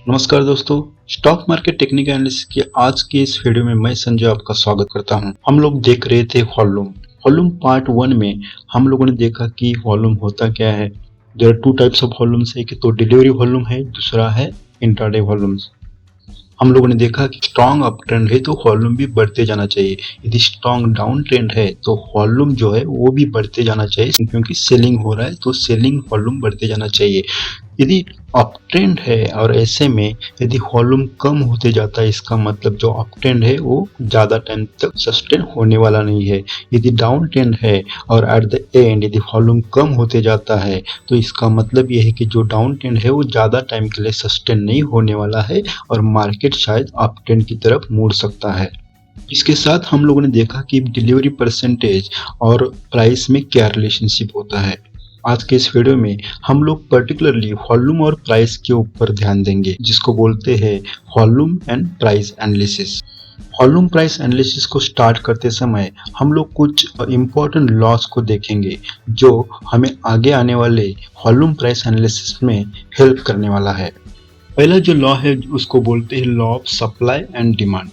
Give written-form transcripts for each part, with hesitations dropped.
नमस्कार दोस्तों। Stock market technical analysis की आज के इस वीडियो में मैं संजय आपका स्वागत करता हूं। हम लोग देख रहे थे वॉल्यूम पार्ट 1 में हम लोगों ने देखा कि वॉल्यूम होता क्या है। There are two types of volumes है, कि तो डिलीवरी वॉल्यूम है, दूसरा है इंट्राडे वॉल्यूम्स। हम लोगों ने देखा कि स्ट्रॉन्ग अप ट्रेंड है तो वॉल्यूम भी बढ़ते जाना चाहिए, यदि स्ट्रॉन्ग डाउन ट्रेंड है तो वॉल्यूम जो है वो भी बढ़ते जाना चाहिए, क्योंकि सेलिंग हो रहा है तो सेलिंग वॉल्यूम बढ़ते जाना चाहिए। यदि अप ट्रेंड है और ऐसे में यदि वॉल्यूम कम होते जाता है, इसका मतलब जो अप ट्रेंड है वो ज़्यादा टाइम तक सस्टेन होने वाला नहीं है। यदि डाउन ट्रेंड है और एट द एंड यदि वॉल्यूम कम होते जाता है तो इसका मतलब ये है कि जो डाउन ट्रेंड है वो ज़्यादा टाइम के लिए सस्टेन नहीं होने वाला है और मार्केट शायद अप ट्रेंड की तरफ मुड़ सकता है। इसके साथ हम लोगों ने देखा कि डिलीवरी परसेंटेज और प्राइस में क्या रिलेशनशिप होता है। आज के इस वीडियो में हम लोग पर्टिकुलरली वॉल्यूम और प्राइस के ऊपर ध्यान देंगे, जिसको बोलते हैं volume and price analysis. Volume price analysis को स्टार्ट करते समय हम लोग कुछ इम्पोर्टेंट लॉस को देखेंगे जो हमें आगे आने वाले वॉल्यूम प्राइस एनालिसिस में हेल्प करने वाला है। पहला जो लॉ है उसको बोलते हैं law of supply and demand.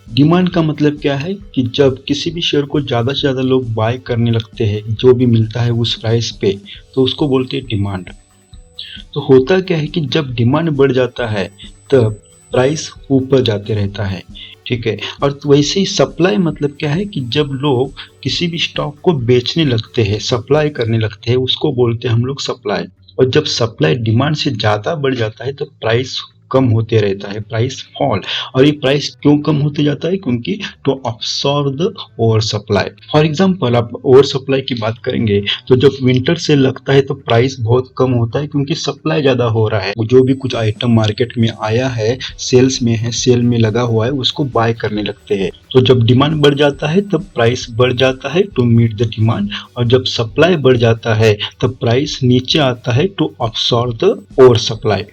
Demand का मतलब क्या है कि जब किसी भी शेयर को ज़्यादा से ज़्यादा लोग बाय करने लगते हैं, जो भी मिलता है उस प्राइस पे, तो उसको बोलते हैं डिमांड। तो होता क्या है कि जब डिमांड बढ़ जाता है तब प्राइस ऊपर जाते रहता है, ठीक है। और वैसे ही सप्लाई मतलब क्या है कि जब लोग किसी भी स्टॉक को बेचने लगते हैं, सप्लाई करने लगते हैं, उसको बोलते हैं हम लोग सप्लाई। और जब सप्लाई डिमांड से ज़्यादा बढ़ जाता है तो प्राइस कम होते रहता है, प्राइस फॉल। और ये प्राइस क्यों कम होते जाता है? क्योंकि to absorb the over supply. For example आप ओवर सप्लाई की बात करेंगे तो जब विंटर सेल लगता है तो प्राइस बहुत कम होता है, क्योंकि सप्लाई ज़्यादा हो रहा है। जो भी कुछ आइटम मार्केट में आया है, सेल्स में है, सेल में लगा हुआ है, उसको बाय करने लगते हैं। तो जब डिमांड बढ़ जाता है तब प्राइस बढ़ जाता है टू मीट द डिमांड, और जब सप्लाई बढ़ जाता है तब प्राइस नीचे आता है to absorb the over supply.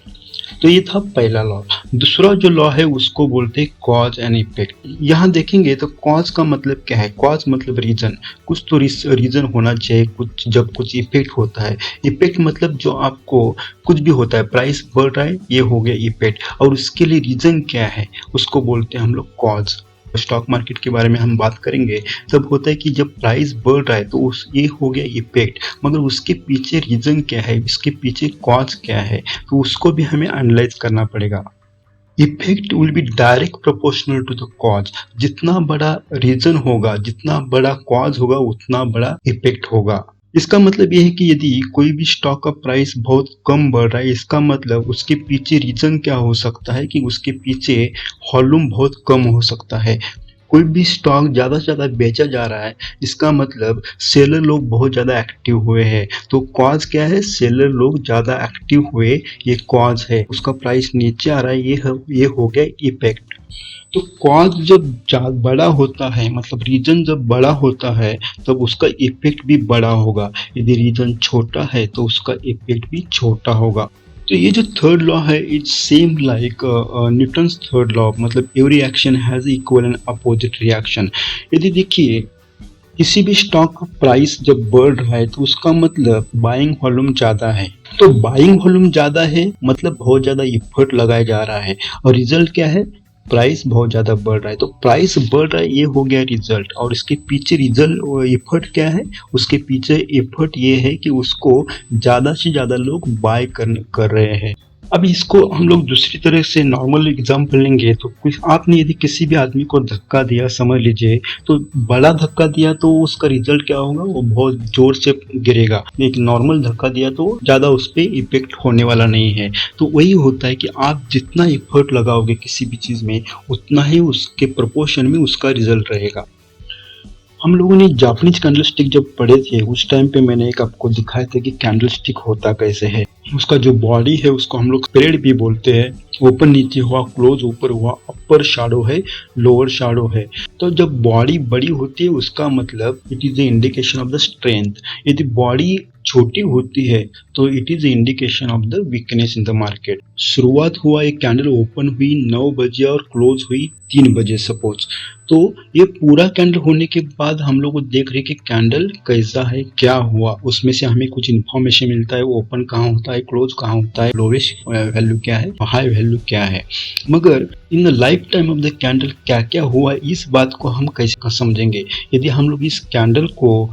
तो ये था पहला लॉ। दूसरा जो लॉ है उसको बोलते हैं कॉज एंड इफेक्ट। यहाँ देखेंगे तो कॉज का मतलब क्या है? कॉज मतलब रीजन, कुछ तो रीजन होना चाहिए कुछ जब कुछ इफेक्ट होता है। इफेक्ट मतलब जो आपको कुछ भी होता है, प्राइस बढ़ रहा है, ये हो गया इफेक्ट, और उसके लिए रीजन क्या है उसको बोलते हैं हम लोग कॉज। स्टॉक मार्केट के बारे में हम बात करेंगे तब होता है कि जब प्राइस बढ़ रहा है तो ये हो गया इफेक्ट, मगर उसके पीछे रीजन क्या है, इसके पीछे कॉज क्या है, तो उसको भी हमें एनालाइज करना पड़ेगा। Effect will be direct proportional to the cause. जितना बड़ा रीजन होगा, जितना बड़ा कॉज होगा, उतना बड़ा इफेक्ट होगा। इसका मतलब ये है कि यदि कोई भी स्टॉक का प्राइस बहुत कम बढ़ रहा है, इसका मतलब उसके पीछे रीजन क्या हो सकता है कि उसके पीछे वॉल्यूम बहुत कम हो सकता है। कोई भी स्टॉक ज़्यादा से ज़्यादा बेचा जा रहा है, इसका मतलब सेलर लोग बहुत ज़्यादा एक्टिव हुए हैं। तो कॉज क्या है? सेलर लोग ज़्यादा एक्टिव हुए, ये कॉज है। उसका प्राइस नीचे आ रहा है, ये हो गया इफेक्ट। तो कॉज जब बड़ा होता है, मतलब रीजन जब बड़ा होता है, तब उसका इफेक्ट भी बड़ा होगा। यदि रीजन छोटा है तो उसका इफेक्ट भी छोटा होगा। तो ये जो थर्ड लॉ है, it's same like Newton's third law, मतलब every action has equal and opposite reaction. यदि देखिए किसी भी स्टॉक का प्राइस जब बढ़ रहा है तो उसका मतलब बाइंग वॉल्यूम ज्यादा है। तो बाइंग वॉल्यूम ज्यादा है मतलब बहुत ज्यादा एफर्ट लगाया जा रहा है, और रिजल्ट क्या है? प्राइस बहुत ज्यादा बढ़ रहा है। तो प्राइस बढ़ रहा है, ये हो गया रिजल्ट, और इसके पीछे रिजल्ट एफर्ट क्या है? उसके पीछे एफर्ट ये है कि उसको ज्यादा से ज्यादा लोग बाय कर रहे हैं। अब इसको हम लोग दूसरी तरह से नॉर्मल एग्जांपल लेंगे तो कुछ आपने यदि किसी भी आदमी को धक्का दिया, समझ लीजिए, तो बड़ा धक्का दिया तो उसका रिजल्ट क्या होगा? वो बहुत जोर से गिरेगा। एक नॉर्मल धक्का दिया तो ज़्यादा उस पर इफेक्ट होने वाला नहीं है। तो वही होता है कि आप जितना इफर्ट लगाओगे किसी भी चीज़ में, उतना ही उसके प्रोपोर्शन में उसका रिजल्ट रहेगा। हम लोगों ने जापानीज कैंडलस्टिक जब पढ़े थे उस टाइम पे मैंने एक आपको दिखाया था कि कैंडलस्टिक होता कैसे है। उसका जो बॉडी है उसको हम लोग स्प्रेड भी बोलते हैं। ऊपर नीचे हुआ, क्लोज ऊपर हुआ, अपर शैडो है, लोअर शैडो है। तो जब बॉडी बड़ी होती है उसका मतलब it is the indication of the strength. यदि बॉडी छोटी होती है तो it is indication of the weakness in the market. शुरुआत हुआ एक कैंडल ओपन हुई 9 बजे और क्लोज हुई 3 बजे सपोज, तो ये पूरा कैंडल होने के बाद हम लोग को देख रहे कि कैंडल कैसा है, क्या हुआ, उसमें से हमें कुछ इन्फॉर्मेशन मिलता है, ओपन कहाँ होता है, क्लोज कहाँ होता है, लोवेस्ट वैल्यू क्या है, हाई वैल्यू क्या है। मगर in the life time of the candle क्या क्या हुआ, इस बात को हम कैसे समझेंगे? यदि हम लोग इस कैंडल को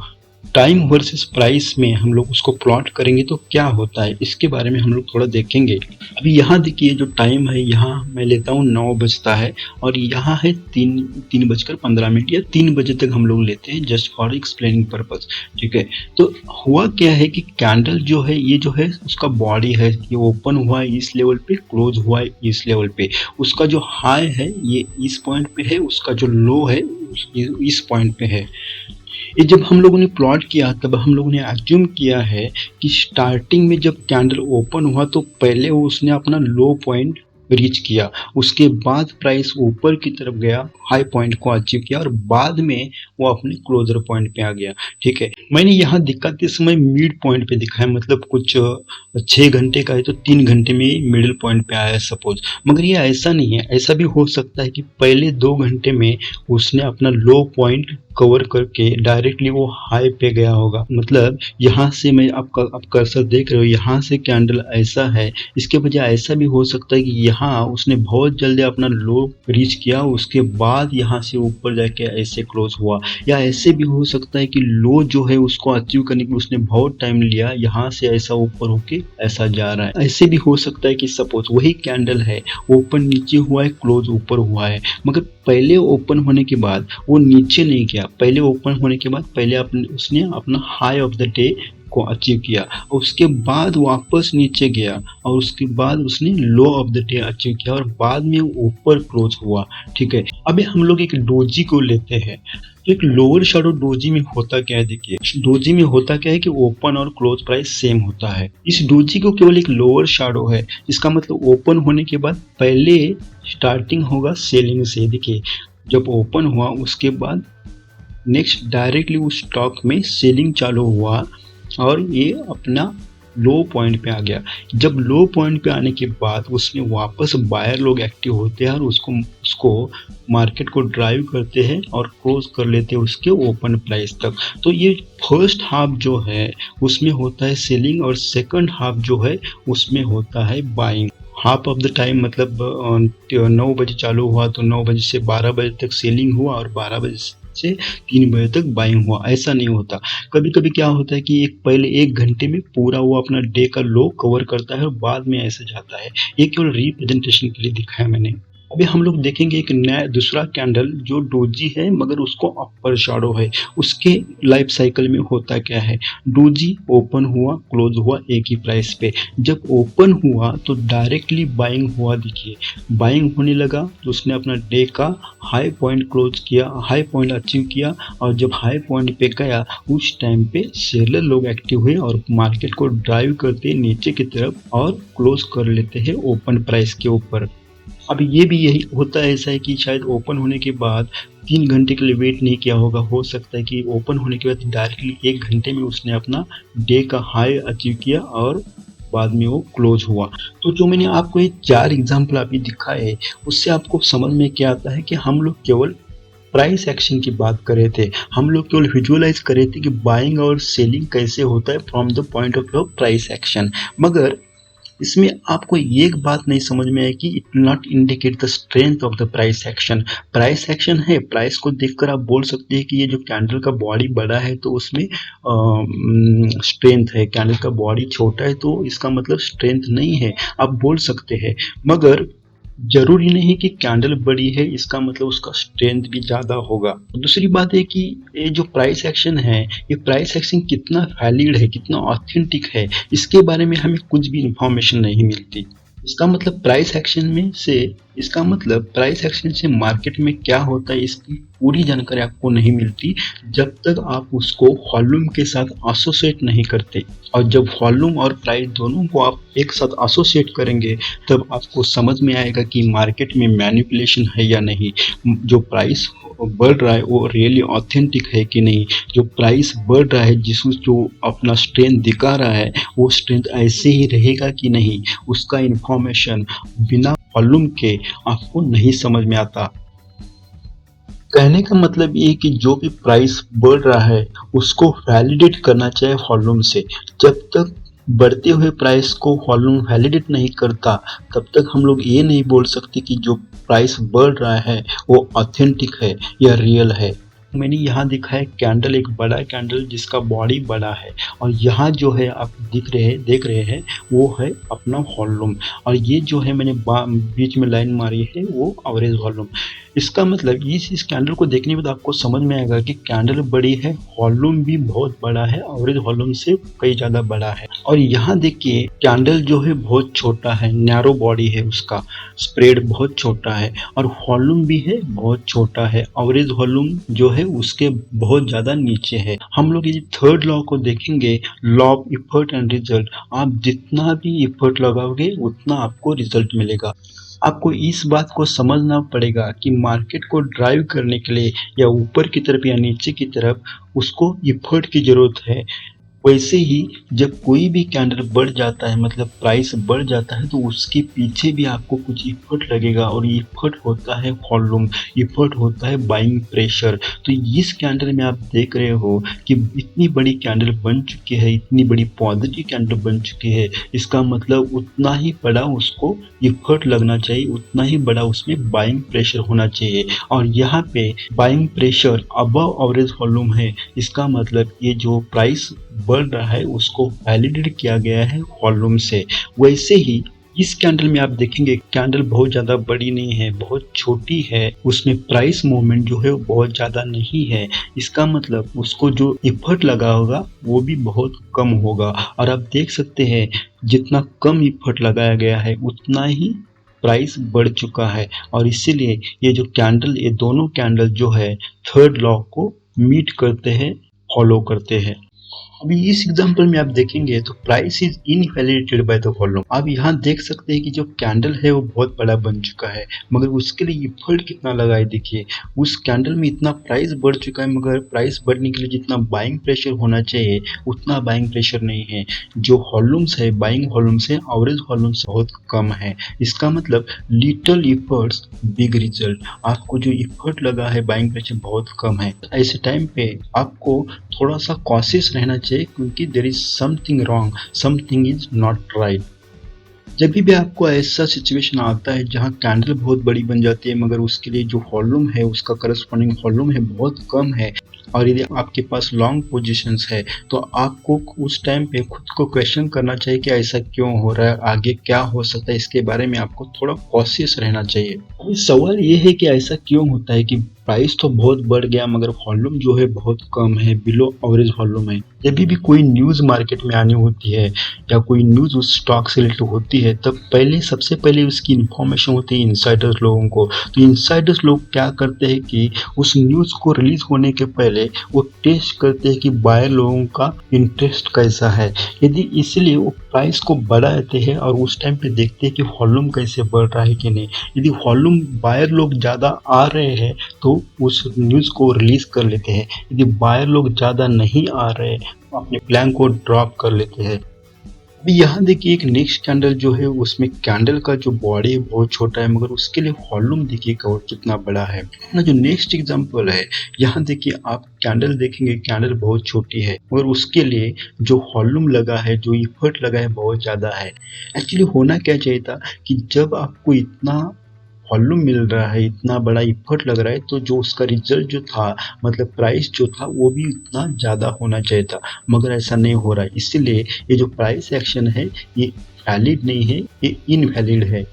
टाइम वर्सेस प्राइस में हम लोग उसको प्लॉट करेंगे तो क्या होता है, इसके बारे में हम लोग थोड़ा देखेंगे। अभी यहाँ देखिए जो टाइम है, यहाँ मैं लेता हूँ 9 बजता है और यहाँ है 3:15 या 3 बजे तक हम लोग लेते हैं जस्ट फॉर एक्सप्लेनिंग पर्पज। ठीक है, तो हुआ क्या है कि कैंडल जो है ये जो है उसका बॉडी है, ये ओपन हुआ है इस लेवल पे, क्लोज हुआ है इस लेवल पे, उसका जो हाई है ये इस पॉइंट पे है, उसका जो लो है इस पॉइंट पे है। ये जब हम लोगों ने प्लॉट किया तब हम लोगों ने एज्यूम किया है कि स्टार्टिंग में जब कैंडल ओपन हुआ तो पहले उसने अपना लो पॉइंट रीच किया, उसके बाद प्राइस ऊपर की तरफ गया, हाई पॉइंट को अचीव किया और बाद में वो अपने क्लोजर पॉइंट पे आ गया। ठीक है, मैंने यहाँ दिखाते समय मिड पॉइंट पे दिखाया, मतलब कुछ 6 घंटे का है तो 3 घंटे में मिडिल पॉइंट पे आया सपोज, मगर ये ऐसा नहीं है। ऐसा भी हो सकता है कि पहले 2 घंटे में उसने अपना लो पॉइंट कवर करके डायरेक्टली वो हाई पे गया होगा। मतलब यहाँ से मैं आप कर्सर देख रहे हो, यहाँ से कैंडल ऐसा है, इसके बजाय ऐसा भी हो सकता है कि यहाँ उसने बहुत जल्दी अपना लो रीच किया, उसके बाद यहाँ से ऊपर जाके ऐसे क्लोज हुआ, या ऐसे भी हो सकता है कि लो जो है उसको अचीव करने के लिए उसने बहुत टाइम लिया, यहाँ से ऐसा ऊपर होके ऐसा जा रहा है। ऐसे भी हो सकता है कि सपोज वही कैंडल है, ओपन नीचे हुआ है, क्लोज ऊपर हुआ है, मगर पहले ओपन होने के बाद वो नीचे नहीं गया, पहले ओपन होने के बाद पहले उसने अपना हाई ऑफ द डे को अचीव किया और उसके बाद वापस नीचे गया और उसके बाद उसने लो ऑफ द डे अचीव किया और बाद में ऊपर क्लोज हुआ। ठीक है, अभी हम लोग एक डोजी को लेते हैं। तो एक लोअर शैडो डोजी में होता क्या है, देखिए डोजी में होता क्या है कि ओपन और क्लोज प्राइस सेम होता है। इस डोजी को केवल एक लोअर शैडो है, इसका मतलब ओपन होने के बाद पहले स्टार्टिंग होगा सेलिंग से। देखिए जब ओपन हुआ उसके बाद नेक्स्ट डायरेक्टली उस स्टॉक में सेलिंग चालू हुआ और ये अपना लो पॉइंट पे आ गया। जब लो पॉइंट पे आने के बाद उसमें वापस बायर लोग एक्टिव होते हैं और उसको मार्केट को ड्राइव करते हैं और क्लोज कर लेते हैं उसके ओपन प्राइस तक। तो ये फर्स्ट हाफ जो है उसमें होता है सेलिंग और सेकंड हाफ जो है उसमें होता है buying. Half of the time मतलब 9 बजे चालू हुआ तो 9 बजे से 12 बजे तक सेलिंग हुआ और 12 बजे से 3 बजे तक बाइंग हुआ। ऐसा नहीं होता, कभी कभी क्या होता है कि पहले 1 घंटे में पूरा वो अपना डे का लो कवर करता है और बाद में ऐसे जाता है। ये केवल रिप्रेजेंटेशन के लिए दिखाया मैंने। अभी हम लोग देखेंगे एक नया दूसरा कैंडल जो डोजी है मगर उसको अपर शैडो है। उसके लाइफ साइकिल में होता क्या है, डोजी ओपन हुआ क्लोज हुआ एक ही प्राइस पे, जब ओपन हुआ तो डायरेक्टली बाइंग हुआ। देखिए बाइंग होने लगा तो उसने अपना डे का हाई पॉइंट क्लोज किया, हाई पॉइंट अचीव किया और जब हाई पॉइंट पे गया उस टाइम पे सेलर लोग एक्टिव हुए और मार्केट को ड्राइव करते नीचे की तरफ और क्लोज कर लेते हैं ओपन प्राइस के ऊपर। अभी ये भी यही होता है ऐसा है कि शायद ओपन होने के बाद 3 घंटे के लिए वेट नहीं किया होगा, हो सकता है कि ओपन होने के बाद डायरेक्टली 1 घंटे में उसने अपना डे का हाई अचीव किया और बाद में वो क्लोज हुआ। तो जो मैंने आपको ये 4 एग्जाम्पल अभी दिखाए उससे आपको समझ में क्या आता है कि हम लोग केवल प्राइस एक्शन की बात कर रहे थे, हम लोग केवल विजुअलाइज कर रहे थे कि बाइंग और सेलिंग कैसे होता है from the point of view of price action. मगर इसमें आपको एक बात नहीं समझ में आए कि it not indicate the strength of the price action. Price action है, प्राइस को देखकर आप बोल सकते हैं कि ये जो कैंडल का बॉडी बड़ा है तो उसमें स्ट्रेंथ है, कैंडल का बॉडी छोटा है तो इसका मतलब स्ट्रेंथ नहीं है, आप बोल सकते हैं। मगर जरूरी नहीं कि कैंडल बड़ी है इसका मतलब उसका स्ट्रेंथ भी ज़्यादा होगा। दूसरी बात है कि ये जो प्राइस एक्शन है ये प्राइस एक्शन कितना वैलिड है, कितना ऑथेंटिक है, इसके बारे में हमें कुछ भी इंफॉर्मेशन नहीं मिलती। इसका मतलब प्राइस एक्शन में से इसका मतलब प्राइस एक्शन से मार्केट में क्या होता है इसकी पूरी जानकारी आपको नहीं मिलती जब तक आप उसको वॉल्यूम के साथ एसोसिएट नहीं करते। और जब वॉल्यूम और प्राइस दोनों को आप एक साथ एसोसिएट करेंगे तब आपको समझ में आएगा कि मार्केट में मैनिपुलेशन है या नहीं, जो प्राइस बढ़ रहा है वो रियली ऑथेंटिक है कि नहीं, जो प्राइस बढ़ रहा है जिसमें जो अपना स्ट्रेंथ दिखा रहा है वो स्ट्रेंथ ऐसे ही रहेगा कि नहीं, उसका इंफॉर्मेशन बिना वॉल्यूम के आपको नहीं समझ में आता। कहने का मतलब ये है कि जो भी प्राइस बढ़ रहा है उसको वैलिडेट करना चाहिए वॉल्यूम से। जब तक बढ़ते हुए प्राइस को वॉल्यूम वैलिडेट नहीं करता तब तक हम लोग ये नहीं बोल सकते कि जो प्राइस बढ़ रहा है वो ऑथेंटिक है या रियल है। मैंने यहाँ दिखा है कैंडल, एक बड़ा कैंडल जिसका बॉडी बड़ा है, और यहाँ जो है आप देख रहे हैं वो है अपना वॉल्यूम, और ये जो है मैंने बीच में लाइन मारी है वो एवरेज वॉल्यूम। इसका मतलब इस कैंडल को देखने के बाद आपको समझ में आएगा कि कैंडल बड़ी है, वॉल्यूम भी बहुत बड़ा है, एवरेज वॉल्यूम से कई ज़्यादा बड़ा है। और यहाँ देखिए कैंडल जो है बहुत छोटा है, नैरो बॉडी है, उसका स्प्रेड बहुत छोटा है, और वॉल्यूम भी है बहुत छोटा है, एवरेज वॉल्यूम जो है उसके बहुत ज़्यादा नीचे है। हम लोग ये थर्ड लॉ को देखेंगे, law of effort and result. आप जितना भी इफर्ट लगाओगे उतना आपको रिजल्ट मिलेगा। आपको इस बात को समझना पड़ेगा कि मार्केट को ड्राइव करने के लिए या ऊपर की तरफ या नीचे की तरफ उसको इफर्ट की ज़रूरत है। वैसे ही जब कोई भी कैंडल बढ़ जाता है, मतलब प्राइस बढ़ जाता है, तो उसके पीछे भी आपको कुछ इफर्ट लगेगा, और इफर्ट होता है वॉल्यूम, इफर्ट होता है बाइंग प्रेशर। तो इस कैंडल में आप देख रहे हो कि इतनी बड़ी कैंडल बन चुकी है, इतनी बड़ी पॉजिटिव कैंडल बन चुकी है, इसका मतलब उतना ही बड़ा उसको इफर्ट लगना चाहिए, उतना ही बड़ा उसमें बाइंग प्रेशर होना चाहिए। और यहाँ पे buying pressure above average volume है, इसका मतलब ये जो प्राइस बढ़ रहा है उसको वैलिडेट किया गया है वॉल्यूम से। वैसे ही इस कैंडल में आप देखेंगे कैंडल बहुत ज़्यादा बड़ी नहीं है, बहुत छोटी है, उसमें प्राइस मूवमेंट जो है वो बहुत ज़्यादा नहीं है। इसका मतलब उसको जो इफर्ट लगा होगा वो भी बहुत कम होगा। और आप देख सकते हैं जितना कम इफर्ट लगाया गया है उतना ही प्राइस बढ़ चुका है, और इसीलिए ये जो कैंडल, ये दोनों कैंडल जो है थर्ड लॉ को मीट करते हैं, फॉलो करते हैं। अभी इस एग्जांपल में आप देखेंगे तो price is invalidated by the volume. आप यहाँ देख सकते हैं कि जो कैंडल है वो बहुत बड़ा बन चुका है, मगर उसके लिए इफर्ट कितना लगा है देखिए। उस कैंडल में इतना प्राइस बढ़ चुका है, मगर प्राइस बढ़ने के लिए जितना बाइंग प्रेशर होना चाहिए उतना बाइंग प्रेशर नहीं है। जो वॉल्यूम्स है बाइंग वॉल्यूम से एवरेज वॉल्यूम से बहुत कम है। इसका मतलब लिटल इफर्ट्स बिग रिजल्ट। आपको जो इफर्ट लगा है बाइंग प्रेशर बहुत कम है। ऐसे टाइम पे आपको थोड़ा सा कॉशियस रहना चाहिए, क्योंकि there is something wrong, something is not right. जब भी आपको ऐसा सिचुएशन आता है जहां कैंडल बहुत बड़ी बन जाती है मगर उसके लिए जो वॉल्यूम है उसका करस्पॉन्डिंग वॉल्यूम है बहुत कम है, और यदि आपके पास लॉन्ग पोजीशंस है, तो आपको उस टाइम पे खुद को क्वेश्चन करना चाहिए कि ऐसा क्यों हो रहा है, आगे क्या हो सकता है, इसके बारे में आपको थोड़ा कॉशियस रहना चाहिए। सवाल ये है कि ऐसा क्यों होता है कि प्राइस तो बहुत बढ़ गया मगर वॉल्यूम जो है बहुत कम है, बिलो एवरेज वॉल्यूम है। जब भी कोई न्यूज़ मार्केट में आनी होती है या कोई न्यूज़ उस स्टॉक से रिलेटेड होती है, तब सबसे पहले उसकी इन्फॉर्मेशन होती है इनसाइडर्स लोगों को। तो इनसाइडर्स लोग क्या करते हैं कि उस न्यूज़ को रिलीज होने के पहले वो टेस्ट करते हैं कि बायर लोगों का इंटरेस्ट कैसा है। यदि इसलिए वो प्राइस को बढ़ा देते हैं और उस टाइम पे देखते हैं कि वॉल्यूम कैसे बढ़ रहा है कि नहीं। यदि वॉल्यूम बायर लोग ज़्यादा आ रहे हैं तो उस न्यूज़ को रिलीज कर लेते हैं, यदि बायर लोग ज़्यादा नहीं आ रहे तो अपने प्लान को ड्रॉप कर लेते हैं। अभी यहाँ देखिए एक नेक्स्ट कैंडल जो है उसमें कैंडल का जो बॉडी है बहुत छोटा है, मगर उसके लिए वॉल्यूम देखिए कितना बड़ा है। अपना जो नेक्स्ट एग्जांपल है, यहाँ देखिए आप कैंडल देखेंगे कैंडल बहुत छोटी है मगर उसके लिए जो वॉल्यूम लगा है, जो इफर्ट लगा है बहुत ज़्यादा है। एक्चुअली होना क्या चाहिए था कि जब आपको इतना वॉल्यूम मिल रहा है, इतना बड़ा इफर्ट लग रहा है, तो जो उसका रिजल्ट जो था, मतलब प्राइस जो था वो भी उतना ज़्यादा होना चाहिए था, मगर ऐसा नहीं हो रहा है। इसीलिए ये जो प्राइस एक्शन है ये वैलिड नहीं है, ये इनवैलिड है।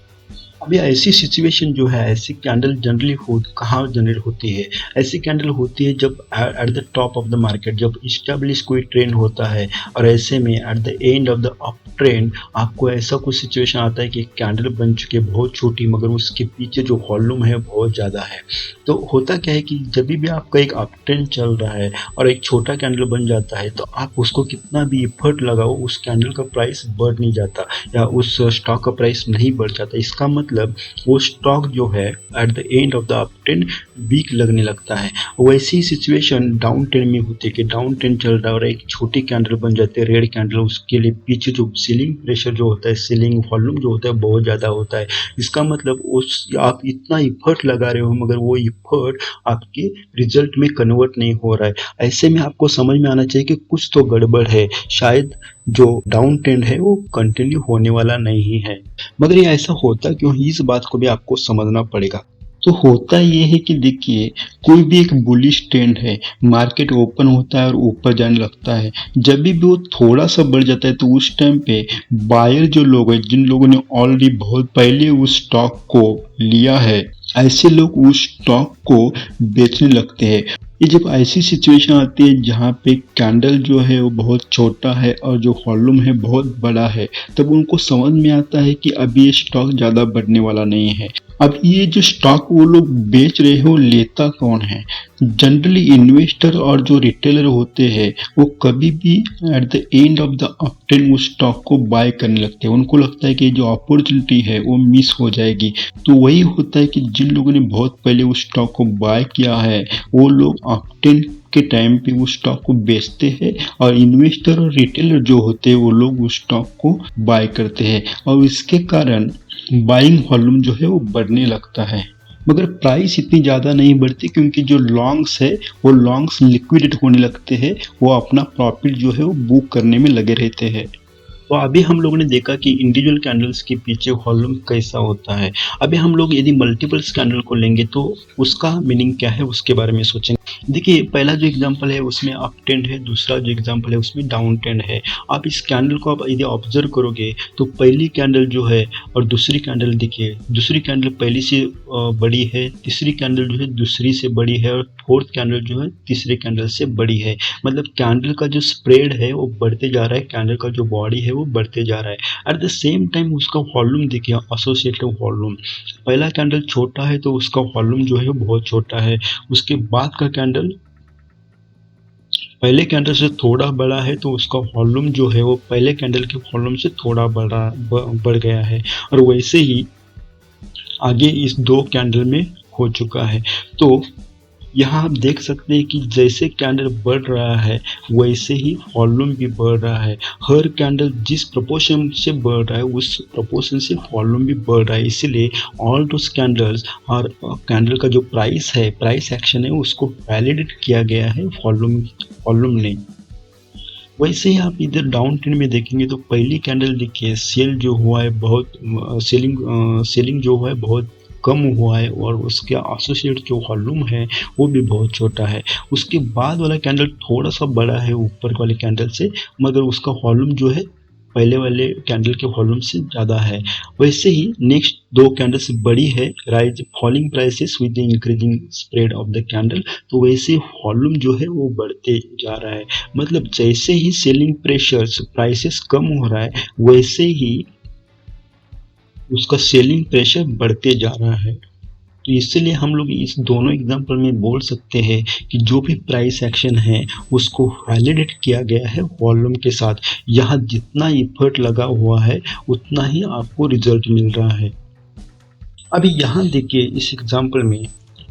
अभी ऐसी सिचुएशन जो है, ऐसी कैंडल जनरली हो कहाँ जनरेट होती है? ऐसी कैंडल होती है जब at the top of the market, जब इस्टेब्लिश कोई ट्रेंड होता है और ऐसे में eight the end of the up trend आपको ऐसा कुछ सिचुएशन आता है कि कैंडल बन चुकी है बहुत छोटी, मगर उसके पीछे जो वॉल्यूम है बहुत ज़्यादा है। तो होता क्या है कि जब भी आपका एक अप ट्रेंड चल रहा है और एक छोटा कैंडल बन जाता है, तो आप उसको कितना भी एफर्ट लगाओ, उस कैंडल का प्राइस बढ़ नहीं जाता या उस स्टॉक का प्राइस नहीं बढ़ जाता। इसका मतलब वो स्टॉक जो है at the end of the up trend weak लगने लगता है। वैसी सिचुएशन डाउन ट्रेंड में होती है कि डाउन ट्रेंड चल रहा है और एक छोटी कैंडल बन जाती है रेड कैंडल, उसके लिए पीछे जो सीलिंग प्रेशर जो होता है, सीलिंग वॉल्यूम जो होता है बहुत ज़्यादा होता है। इसका मतलब उस आप इतना इफर्ट लगा रहे हो मगर वो इफर्ट आपके रिजल्ट में कन्वर्ट नहीं हो रहा है। ऐसे में आपको समझ में आना चाहिए कि कुछ तो गड़बड़ है, शायद जो डाउन ट्रेंड है वो कंटिन्यू होने वाला नहीं है। मगर ये ऐसा होता क्यों है, इस बात को भी आपको समझना पड़ेगा। तो होता ये है कि देखिए, कोई भी एक बुलिश ट्रेंड है, मार्केट ओपन होता है और ऊपर जाने लगता है, जब भी वो थोड़ा सा बढ़ जाता है तो उस टाइम पे बायर जो लोग हैं, जिन लोगों ने ऑलरेडी बहुत पहले उस स्टॉक को लिया है, ऐसे लोग उस स्टॉक को बेचने लगते हैं। ये जब ऐसी सिचुएशन आती है जहाँ पे कैंडल जो है वो बहुत छोटा है और जो वॉल्यूम है बहुत बड़ा है, तब उनको समझ में आता है कि अभी ये स्टॉक ज़्यादा बढ़ने वाला नहीं है। अब ये जो स्टॉक वो लोग बेच रहे हो, लेता कौन है? जनरली इन्वेस्टर और जो रिटेलर होते हैं वो कभी भी eight the end of the up trend उस स्टॉक को बाय करने लगते हैं। उनको लगता है कि जो अपॉर्चुनिटी है वो मिस हो जाएगी। तो वही होता है कि जिन लोगों ने बहुत पहले उस स्टॉक को बाय किया है वो लोग अप ट्रेंड के टाइम पे उस स्टॉक को बेचते हैं और इन्वेस्टर और रिटेलर जो होते हैं वो लोग उस स्टॉक को बाय करते हैं और इसके कारण बाइंग वॉल्यूम जो है वो बढ़ने लगता है। मगर प्राइस इतनी ज़्यादा नहीं बढ़ती क्योंकि जो लॉन्ग्स है वो लॉन्ग्स लिक्विडेट होने लगते हैं, वो अपना प्रॉफिट जो है वो बुक करने में लगे रहते हैं। तो अभी हम लोगों ने देखा कि इंडिविजुअल कैंडल्स के पीछे वॉल्यूम कैसा होता है। अभी हम लोग यदि मल्टीपल्स कैंडल को लेंगे तो उसका मीनिंग क्या है उसके बारे में सोचेंगे। देखिए, पहला जो एग्जांपल है उसमें अप ट्रेंड है, दूसरा जो एग्जांपल है उसमें डाउन ट्रेंड है। आप इस कैंडल को आप यदि ऑब्जर्व करोगे तो पहली कैंडल जो है और दूसरी कैंडल, देखिए दूसरी कैंडल पहली से बड़ी है, तीसरी कैंडल जो है दूसरी से बड़ी है और फोर्थ कैंडल जो है तीसरी कैंडल से बड़ी है। मतलब कैंडल का जो स्प्रेड है वो बढ़ते जा रहा है, कैंडल का जो बॉडी है वो बढ़ते जा रहा है। एट द सेम टाइम उसका वॉल्यूम देखिए, एसोसिएटेड वॉल्यूम, पहला कैंडल छोटा है तो उसका वॉल्यूम जो है बहुत छोटा है। उसके बाद का कैंडल पहले कैंडल से थोड़ा बड़ा है तो उसका वॉल्यूम जो है वो पहले कैंडल के वॉल्यूम से थोड़ा बढ़ गया है और वैसे ही आगे इस दो कैंडल में हो चुका है। तो यहाँ आप देख सकते हैं कि जैसे कैंडल बढ़ रहा है वैसे ही वॉल्यूम भी बढ़ रहा है। हर कैंडल जिस प्रोपोर्शन से बढ़ रहा है उस प्रोपोर्शन से वॉल्यूम भी बढ़ रहा है। इसीलिए ऑल दोस कैंडल्स और कैंडल का जो प्राइस है, प्राइस एक्शन है, उसको वैलिडेट किया गया है वॉल्यूम ने। वैसे ही आप इधर डाउन ट्रेंड में देखेंगे तो पहली कैंडल देखिए, सेल जो हुआ है बहुत, सेलिंग जो हुआ है बहुत कम हुआ है और उसके एसोसिएट जो वॉल्यूम है वो भी बहुत छोटा है। उसके बाद वाला कैंडल थोड़ा सा बड़ा है ऊपर वाले कैंडल से, मगर उसका वॉल्यूम जो है पहले वाले कैंडल के वॉल्यूम से ज़्यादा है। वैसे ही नेक्स्ट दो कैंडल से बड़ी है, rise falling prices with the increasing spread of the candle, तो वैसे वॉल्यूम जो है वो बढ़ते जा रहा है। मतलब जैसे ही सेलिंग प्रेशर प्राइसेस कम हो रहा है वैसे ही उसका सेलिंग प्रेशर बढ़ते जा रहा है। तो इसलिए हम लोग इस दोनों एग्जांपल में बोल सकते हैं कि जो भी प्राइस एक्शन है उसको वैलिडेट किया गया है वॉल्यूम के साथ। यहाँ जितना एफर्ट लगा हुआ है उतना ही आपको रिजल्ट मिल रहा है। अभी यहाँ देखिए, इस एग्जांपल में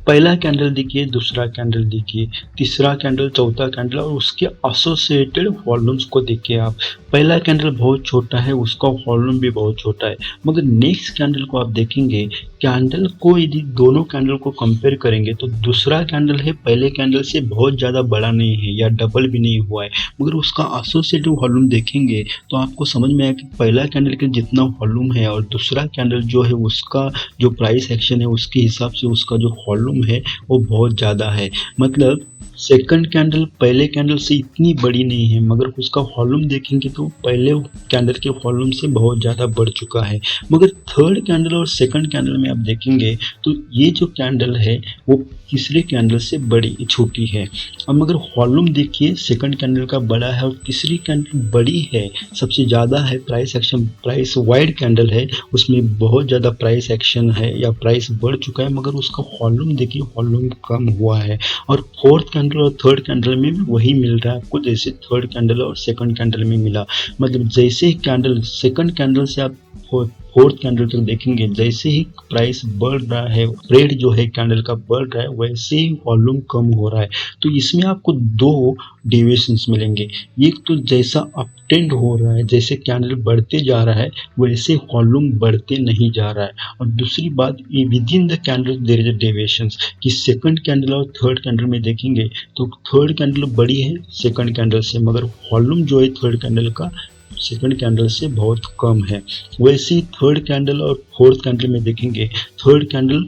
पहला कैंडल देखिए, दूसरा कैंडल देखिए, तीसरा कैंडल, चौथा कैंडल और उसके एसोसिएटेड वॉल्यूम्स को देखिए आप। पहला कैंडल बहुत छोटा है, उसका वॉल्यूम भी बहुत छोटा है, मगर नेक्स्ट कैंडल को आप देखेंगे, कैंडल को यदि दोनों कैंडल को कंपेयर करेंगे तो दूसरा कैंडल है पहले कैंडल से बहुत ज़्यादा बड़ा नहीं है या डबल भी नहीं हुआ है, मगर उसका एसोसिएटेड वॉल्यूम देखेंगे तो आपको समझ में आया कि पहला कैंडल के जितना वॉल्यूम है और दूसरा कैंडल जो है उसका जो प्राइस एक्शन है उसके हिसाब से उसका जो वॉल्यूम वॉल्यूम है वो बहुत ज़्यादा है। मतलब सेकंड कैंडल पहले कैंडल से इतनी बड़ी नहीं है, मगर उसका वॉल्यूम देखेंगे तो पहले कैंडल के वॉल्यूम से बहुत ज़्यादा बढ़ चुका है। मगर थर्ड कैंडल और सेकंड कैंडल में आप देखेंगे तो ये जो कैंडल है वो तीसरे कैंडल से बड़ी छोटी है। अब मगर वॉल्यूम देखिए, सेकंड कैंडल का बड़ा है और तीसरी कैंडल बड़ी है, सबसे ज़्यादा है price action. Price wide candle है, उसमें बहुत ज़्यादा प्राइस एक्शन है या प्राइस बढ़ चुका है, मगर उसका वॉल्यूम देखिए, वॉल्यूम कम हुआ है। और फोर्थ कैंडल और थर्ड कैंडल में भी वही मिल रहा है आपको, जैसे थर्ड कैंडल और सेकंड कैंडल में मिला। मतलब जैसे ही कैंडल सेकंड कैंडल से आप फोर्थ कैंडल तक देखेंगे, जैसे ही प्राइस बढ़ रहा है, रेट जो है कैंडल का बढ़ रहा है, वैसे ही वॉल्यूम कम हो रहा है। तो इसमें आपको दो डेविएशंस मिलेंगे। एक तो जैसा अपट्रेंड हो रहा है, जैसे कैंडल बढ़ते जा रहा है वैसे वॉल्यूम बढ़ते नहीं जा रहा है। और दूसरी बात, ये within the candle there is a deviations, कि सेकंड कैंडल और थर्ड कैंडल में देखेंगे तो थर्ड कैंडल बड़ी है सेकंड कैंडल से, मगर वॉल्यूम जो है थर्ड कैंडल का सेकंड कैंडल से बहुत कम है। वैसे ही थर्ड कैंडल और फोर्थ कैंडल में देखेंगे, थर्ड कैंडल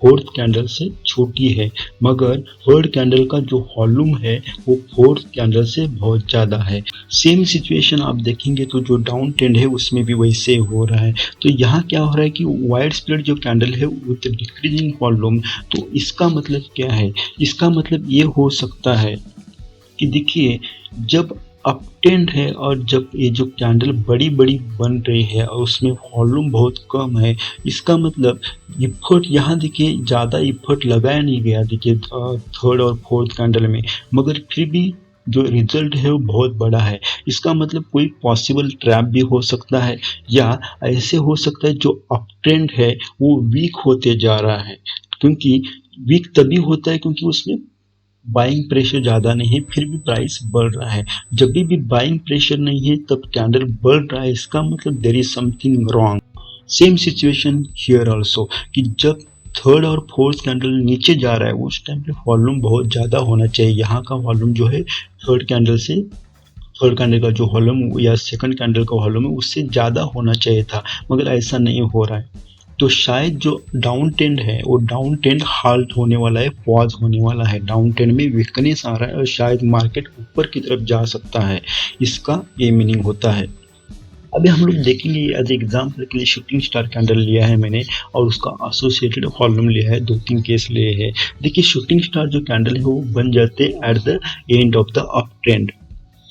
फोर्थ कैंडल से छोटी है, मगर थर्ड कैंडल का जो वॉल्यूम है वो फोर्थ कैंडल से बहुत ज़्यादा है। सेम सिचुएशन आप देखेंगे तो जो डाउन ट्रेंड है उसमें भी वैसे हो रहा है। तो यहाँ क्या हो रहा है कि वाइड स्प्रेड जो कैंडल है विद डिक्रीजिंग वॉल्यूम, तो इसका मतलब क्या है? इसका मतलब ये हो सकता है कि देखिए, जब अप ट्रेंड है और जब ये जो कैंडल बड़ी बड़ी बन रही है और उसमें वॉल्यूम बहुत कम है, इसका मतलब इफर्ट यहाँ देखिए ज़्यादा इफर्ट लगाया नहीं गया देखिए थर्ड और फोर्थ कैंडल में, मगर फिर भी जो रिजल्ट है वो बहुत बड़ा है। इसका मतलब कोई पॉसिबल ट्रैप भी हो सकता है, या ऐसे हो सकता है जो अप ट्रेंड है वो वीक होते जा रहा है, क्योंकि वीक तभी होता है क्योंकि उसमें बाइंग प्रेशर ज़्यादा नहीं है, फिर भी प्राइस बढ़ रहा है। जब भी बाइंग प्रेशर नहीं है तब कैंडल बढ़ रहा है, इसका मतलब there is something wrong. Same situation here also, कि जब थर्ड और फोर्थ कैंडल नीचे जा रहा है उस टाइम पे वॉल्यूम बहुत ज़्यादा होना चाहिए। यहाँ का वॉल्यूम जो है थर्ड कैंडल से, थर्ड कैंडल का जो वॉल्यूम या सेकंड कैंडल का वॉल्यूम है उससे ज़्यादा होना चाहिए था, मगर ऐसा नहीं हो रहा है। तो शायद जो डाउन ट्रेंड है वो डाउन ट्रेंड हाल्ट होने वाला है, पॉज होने वाला है, डाउन ट्रेंड में वीकनेस आ रहा है और शायद मार्केट ऊपर की तरफ जा सकता है, इसका ये मीनिंग होता है। अभी हम लोग देखेंगे एज एग्जाम्पल के लिए शूटिंग स्टार कैंडल लिया है मैंने और उसका एसोसिएटेड वॉल्यूम लिया है, 2-3 केस लिए हैं। देखिए शूटिंग स्टार जो कैंडल है वो बन जाते हैं eight the end of the up trend,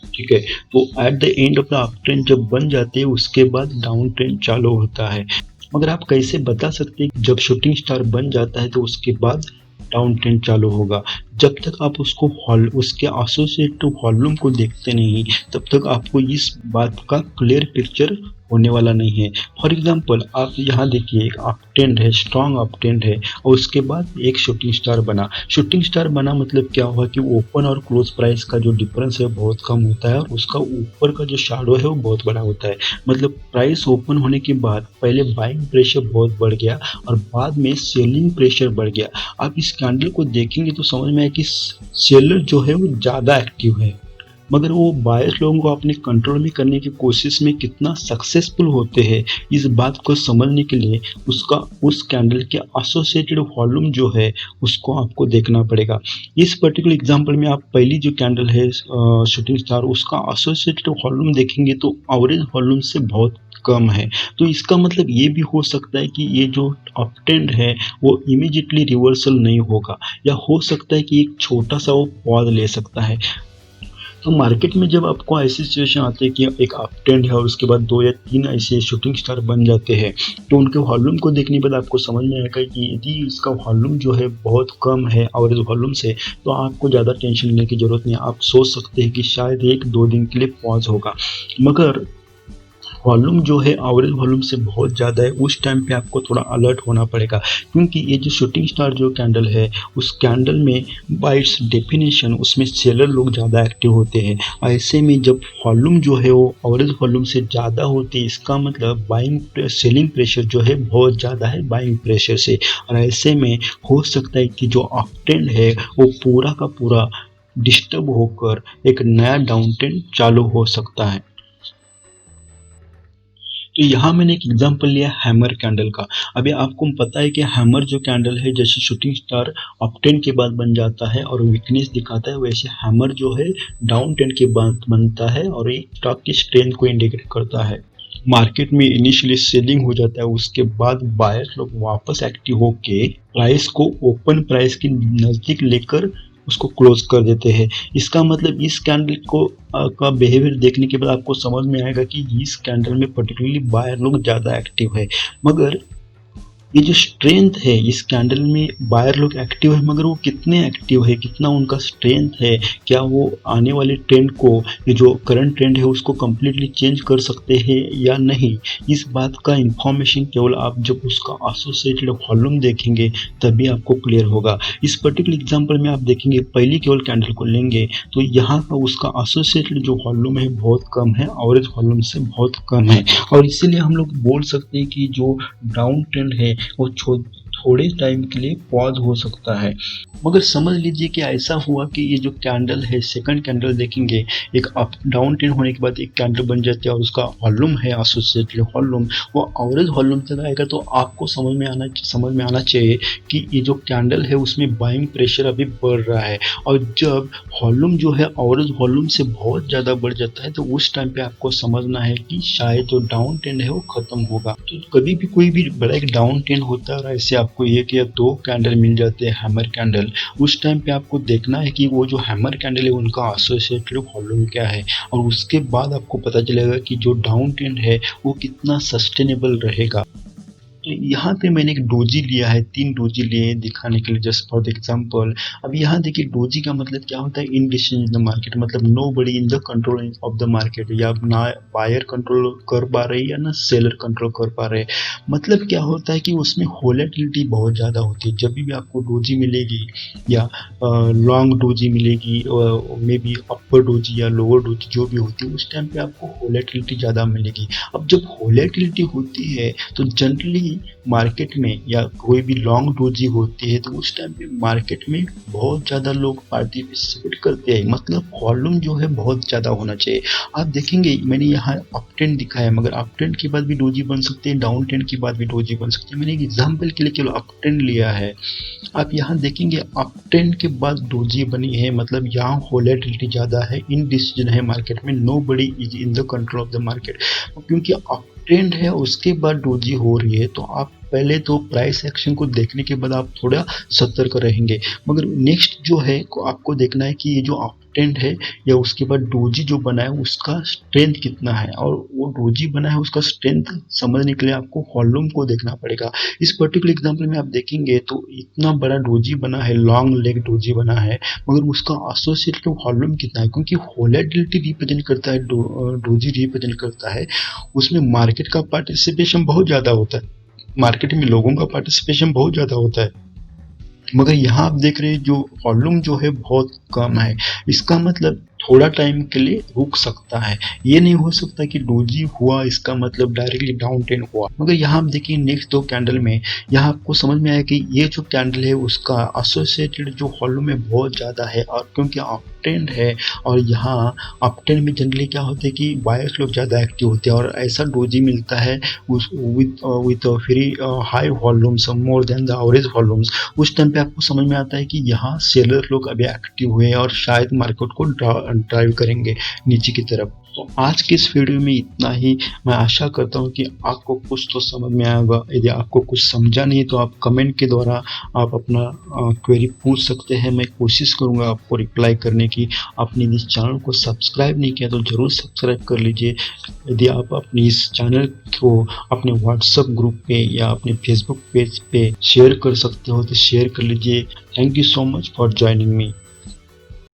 ठीक है। तो eight the end of the up trend जब बन जाते हैं उसके बाद डाउन ट्रेंड चालू होता है। मगर आप कैसे बता सकते हैं जब शूटिंग स्टार बन जाता है तो उसके बाद डाउन ट्रेंड चालू होगा? जब तक आप उसको उसके एसोसिएटेड वॉल्यूम को देखते नहीं तब तक आपको इस बात का क्लियर पिक्चर होने वाला नहीं है। फॉर एग्जांपल आप यहाँ देखिए, एक अप ट्रेंड है, स्ट्रॉन्ग अप ट्रेंड है और उसके बाद एक शूटिंग स्टार बना। शूटिंग स्टार बना मतलब क्या हुआ कि ओपन और क्लोज प्राइस का जो डिफरेंस है बहुत कम होता है और उसका ऊपर का जो शैडो है वो बहुत बड़ा होता है। मतलब प्राइस ओपन होने के बाद पहले बाइंग प्रेशर बहुत बढ़ गया और बाद में सेलिंग प्रेशर बढ़ गया। आप इस कैंडल को देखेंगे तो समझ में आए कि सेलर जो है वो ज़्यादा एक्टिव है, मगर वो बायर्स लोगों को अपने कंट्रोल में करने की कोशिश में कितना सक्सेसफुल होते हैं, इस बात को समझने के लिए उसका उस कैंडल के एसोसिएटेड वॉल्यूम जो है उसको आपको देखना पड़ेगा। इस पर्टिकुलर एग्जांपल में आप पहली जो कैंडल है शूटिंग स्टार, उसका एसोसिएटेड वॉल्यूम देखेंगे तो एवरेज वॉल्यूम से बहुत कम है। तो इसका मतलब ये भी हो सकता है कि ये जो अप ट्रेंड है वो इमीडिएटली रिवर्सल नहीं होगा, या हो सकता है कि एक छोटा सा वो पॉज ले सकता है। तो मार्केट में जब आपको ऐसी सिचुएशन आती है कि एक अप ट्रेंड है और उसके बाद 2 या 3 ऐसे शूटिंग स्टार बन जाते हैं, तो उनके वॉल्यूम को देखने के बाद आपको समझ में आएगा कि यदि इसका वॉल्यूम जो है बहुत कम है एवरेज वॉल्यूम से, तो आपको ज़्यादा टेंशन लेने की ज़रूरत नहीं है। आप सोच सकते हैं कि शायद 1-2 दिन के लिए पॉज होगा, मगर वॉल्यूम जो है एवरेज वॉल्यूम से बहुत ज़्यादा है, उस टाइम पे आपको थोड़ा अलर्ट होना पड़ेगा, क्योंकि ये जो शूटिंग स्टार जो कैंडल है उस कैंडल में बाय इट्स डेफिनेशन उसमें सेलर लोग ज़्यादा एक्टिव होते हैं। ऐसे में जब वॉल्यूम जो है वो एवरेज वॉल्यूम से ज़्यादा होती है, इसका मतलब बाइंग सेलिंग प्रेशर जो है बहुत ज़्यादा है बाइंग प्रेशर से, और ऐसे में हो सकता है कि जो अप ट्रेंड है वो पूरा का पूरा डिस्टर्ब होकर एक नया डाउन ट्रेंड चालू हो सकता है। तो यहाँ मैंने एक एग्जांपल लिया हैमर कैंडल का। अभी आपको पता है कि हैमर जो कैंडल है जैसे शूटिंग स्टार अप ट्रेंड के बाद बन जाता है और वीकनेस दिखाता है, वैसे हैमर जो है डाउन ट्रेंड के बाद बनता है और ये स्टॉक की स्ट्रेंथ को इंडिकेट करता है। मार्केट में इनिशियली सेलिंग हो जाता है, उसके बाद बायर्स लोग वापस एक्टिव होके प्राइस को ओपन प्राइस के नज़दीक लेकर उसको क्लोज कर देते हैं। इसका मतलब इस कैंडल को का बिहेवियर देखने के बाद आपको समझ में आएगा कि इस कैंडल में पर्टिकुलरली बायर लोग ज़्यादा एक्टिव है। मगर ये जो स्ट्रेंथ है इस कैंडल में बायर लोग एक्टिव है, मगर वो कितने एक्टिव है, कितना उनका स्ट्रेंथ है, क्या वो आने वाले ट्रेंड को, ये जो करंट ट्रेंड है उसको कम्प्लीटली चेंज कर सकते हैं या नहीं, इस बात का इंफॉर्मेशन केवल आप जब उसका एसोसिएटेड वॉल्यूम देखेंगे तभी आपको क्लियर होगा। इस पर्टिकुलर एग्जांपल में आप देखेंगे पहली केवल कैंडल को लेंगे तो यहाँ का उसका एसोसिएटेड जो वॉल्यूम है बहुत कम है, एवरेज वॉल्यूम से बहुत कम है, और इसीलिए हम लोग बोल सकते हैं कि जो डाउन ट्रेंड है वो थोड़े टाइम के लिए पॉज हो सकता है। मगर समझ लीजिए कि ऐसा हुआ कि ये जो कैंडल है सेकंड कैंडल देखेंगे, एक अप डाउन ट्रेंड होने के बाद एक कैंडल बन जाती है और उसका वॉल्यूम है एसोसिएटेड वॉल्यूम वो एवरेज वॉल्यूम तक आएगा, तो आपको समझ में आना चाहिए कि ये जो कैंडल है उसमें बाइंग प्रेशर अभी बढ़ रहा है, और जब वॉल्यूम जो है एवरेज वॉल्यूम से बहुत ज़्यादा बढ़ जाता है तो उस टाइम पे आपको समझना है कि शायद जो डाउन ट्रेंड है वो खत्म होगा। तो कभी भी कोई भी बड़ा एक डाउन ट्रेंड होता है और ऐसे आपको एक या दो कैंडल मिल जाते हैं हैमर कैंडल, उस टाइम पे आपको देखना है कि वो जो हैमर कैंडल है उनका एसोसिएटेड वॉल्यूम क्या है, और उसके बाद आपको पता चलेगा कि जो डाउन ट्रेंड है वो कितना सस्टेनेबल रहेगा। तो यहाँ पे मैंने एक डोजी लिया है, 3 डोजी लिए हैं दिखाने के लिए जस्ट फॉर द एग्जांपल। अब यहाँ देखिए डोजी का मतलब क्या होता है, इनडिसीजन इन द मार्केट, मतलब nobody in the control of the market, या ना बायर कंट्रोल कर पा रहे या ना सेलर कंट्रोल कर पा रहे। मतलब क्या होता है कि उसमें वोलेटिलिटी बहुत ज़्यादा होती है। जब भी आपको डोजी मिलेगी या लॉन्ग डोजी मिलेगी, मे बी अपर डोजी या लोअर डोजी जो भी होती है, उस टाइम पे आपको वोलेटिलिटी ज़्यादा मिलेगी। अब जब वोलेटिलिटी होती है तो जनरली मार्केट में या कोई भी लॉन्ग डोजी होती है तो उस टाइम पे मार्केट में बहुत ज़्यादा लोग पार्टिसिपेट करते हैं, मतलब वॉल्यूम जो है बहुत ज़्यादा होना चाहिए। आप देखेंगे मैंने यहाँ अप ट्रेंड दिखाया, मगर अप ट्रेंड के बाद भी डोजी बन सकते हैं, डाउन ट्रेंड के बाद भी डोजी बन सकते हैं। मैंने एक एग्जाम्पल के लिए केवल अप ट्रेंड लिया है। आप यहाँ देखेंगे अप ट्रेंड के बाद डोजी बनी है, मतलब यहाँ वोलेटिलिटी ज़्यादा है, इनडिसीजन है मार्केट में, nobody is in the control of the market. क्योंकि अप ट्रेंड है उसके बाद डोजी हो रही है तो आप पहले तो प्राइस एक्शन को देखने के बाद आप थोड़ा सतर्क रहेंगे, मगर नेक्स्ट जो है को आपको देखना है कि ये जो अप ट्रेंड है या उसके बाद डोजी जो बना है उसका स्ट्रेंथ कितना है, और वो डोजी बना है उसका स्ट्रेंथ समझने के लिए आपको वॉल्यूम को देखना पड़ेगा। इस पर्टिकुलर एग्जांपल में आप देखेंगे तो इतना बड़ा डोजी बना है, लॉन्ग लेग डोजी बना है, मगर उसका एसोसिएटेड वॉल्यूम कितना है, क्योंकि वोलेटिलिटी रिप्रेजेंट करता है, डोजी रिप्रेजेंट करता है, उसमें मार्केट का पार्टिसिपेशन बहुत ज़्यादा होता है, मार्केट में लोगों का पार्टिसिपेशन बहुत ज़्यादा होता है। मगर यहाँ आप देख रहे हैं जो वॉल्यूम जो है बहुत कम है, इसका मतलब थोड़ा टाइम के लिए रुक सकता है। ये नहीं हो सकता कि डोजी हुआ इसका मतलब डायरेक्टली डाउन ट्रेंड हुआ। मगर यहाँ आप देखिए नेक्स्ट दो कैंडल में यहाँ आपको समझ में आया कि ये जो कैंडल है उसका एसोसिएटेड जो वॉल्यूम है बहुत ज़्यादा है, और क्योंकि अप ट्रेंड है और यहाँ अप ट्रेंड में जनरली क्या होता है कि बायर्स लोग ज़्यादा एक्टिव होते हैं, और ऐसा डोजी मिलता है with very high volumes more than the average volumes. उस टाइम पे आपको समझ में आता है कि यहाँ सेलर लोग अभी एक्टिव हुए हैं और शायद मार्केट को ड्राइव करेंगे नीचे की तरफ। तो आज के इस वीडियो में इतना ही। मैं आशा करता हूँ कि आपको कुछ तो समझ में आया होगा। यदि आपको कुछ समझा नहीं तो आप कमेंट के द्वारा आप अपना क्वेरी पूछ सकते हैं, मैं कोशिश करूँगा आपको रिप्लाई करने की। आपने इस चैनल को सब्सक्राइब नहीं किया तो ज़रूर सब्सक्राइब कर लीजिए। यदि आप अपने इस चैनल को अपने व्हाट्सएप ग्रुप पे या अपने फेसबुक पेज पे शेयर कर सकते हो तो शेयर कर लीजिए। Thank you so much for joining me.